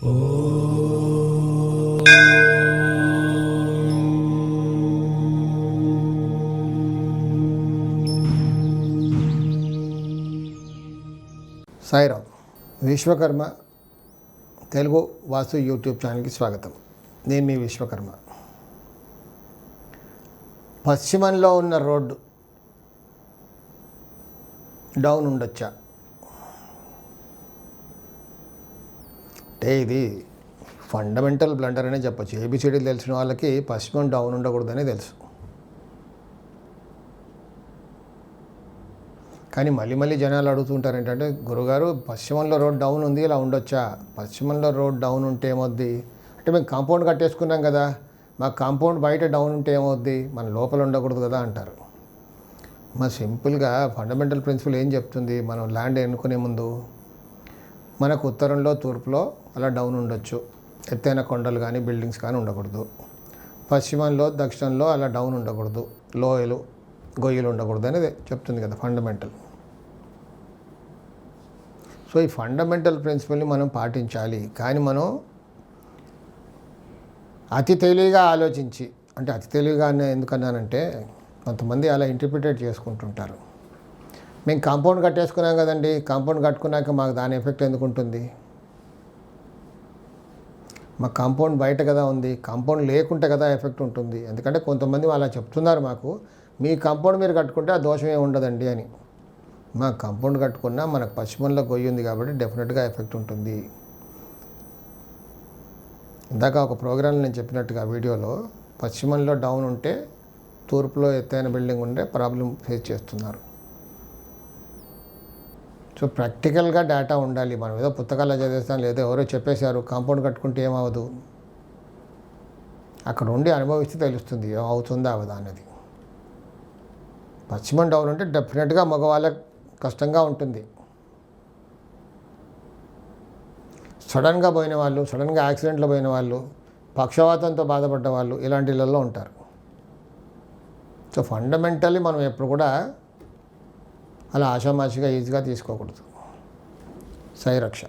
సాయిరామ్. విశ్వకర్మ తెలుగు వాస్తు YouTube ఛానల్కి స్వాగతం. నేను మీ విశ్వకర్మ. పశ్చిమంలో ఉన్న రోడ్డు డౌన్ ఉండొచ్చా అంటే ఇది ఫండమెంటల్ బ్లండర్ అనే చెప్పచ్చు. ఏబిసిడీలు తెలిసిన వాళ్ళకి పశ్చిమం డౌన్ ఉండకూడదని తెలుసు. కానీ మళ్ళీ జనాలు అడుగుతుంటారు ఏంటంటే, గురుగారు పశ్చిమంలో రోడ్ డౌన్ ఉంది, ఇలా ఉండొచ్చా? పశ్చిమంలో రోడ్ డౌన్ ఉంటే ఏమవుద్ది అంటే, మేము కాంపౌండ్ కట్టేసుకున్నాం కదా, మా కాంపౌండ్ బయట డౌన్ ఉంటే ఏమవుద్ది, మన లోపల ఉండకూడదు కదా అంటారు. మరి సింపుల్గా ఫండమెంటల్ ప్రిన్సిపల్ ఏం చెప్తుంది, మనం ల్యాండ్ ఎన్నుకునే ముందు మనకు ఉత్తరంలో తూర్పులో అలా డౌన్ ఉండొచ్చు, ఎత్తైన కొండలు కానీ బిల్డింగ్స్ కానీ ఉండకూడదు. పశ్చిమంలో దక్షిణంలో అలా డౌన్ ఉండకూడదు, లోయలు గొయ్యలు ఉండకూడదు అనేది చెప్తుంది కదా ఫండమెంటల్. సో ఈ ఫండమెంటల్ ప్రిన్సిపల్ని మనం పాటించాలి. కానీ మనం అతి తెలివిగా ఆలోచించి, అంటే అతి తెలివిగా ఎందుకన్నానంటే, కొంతమంది అలా ఇంటర్ప్రిటేట్ చేసుకుంటుంటారు. మేము కాంపౌండ్ కట్టేసుకున్నాం కదండి, కాంపౌండ్ కట్టుకున్నాక మాకు దాని ఎఫెక్ట్ ఎందుకు ఉంటుంది, మా కాంపౌండ్ బయట కదా ఉంది, కాంపౌండ్ లేకుంటే కదా ఎఫెక్ట్ ఉంటుంది. ఎందుకంటే కొంతమంది అలా చెప్తున్నారు మాకు, మీ కాంపౌండ్ మీరు కట్టుకుంటే ఆ దోషం ఏమి ఉండదండి అని. మా కాంపౌండ్ కట్టుకున్నా మనకు పశ్చిమంలో గొయ్యి ఉంది కాబట్టి డెఫినెట్గా ఎఫెక్ట్ ఉంటుంది. ఇందాక ఒక ప్రోగ్రాంలో నేను చెప్పినట్టుగా వీడియోలో, పశ్చిమంలో డౌన్ ఉంటే తూర్పులో ఎత్తైన బిల్డింగ్ ఉంటే ప్రాబ్లం ఫేస్ చేస్తున్నారు. సో ప్రాక్టికల్గా డేటా ఉండాలి. మనం ఏదో పుస్తకాల్లో చదివేస్తాం, లేదా ఎవరో చెప్పేశారు కాంపౌండ్ కట్టుకుంటే ఏమవదు, అక్కడ ఉండి అనుభవిస్తే తెలుస్తుంది ఏమవుతుందా అవదా అనేది. పశ్చిమం డౌన్ ఉంటే డెఫినెట్గా మగవాళ్ళకి కష్టంగా ఉంటుంది. సడన్గా పోయిన వాళ్ళు, సడన్గా యాక్సిడెంట్లో పోయిన వాళ్ళు, పక్షవాతంతో బాధపడ్డ వాళ్ళు ఇలాంటి ఇళ్ళల్లో ఉంటారు. సో ఫండమెంటల్లీ మనం ఎప్పుడు కూడా అలా ఆషామాషిగా ఈజీగా తీసుకోకూడదు. సాయి రక్ష.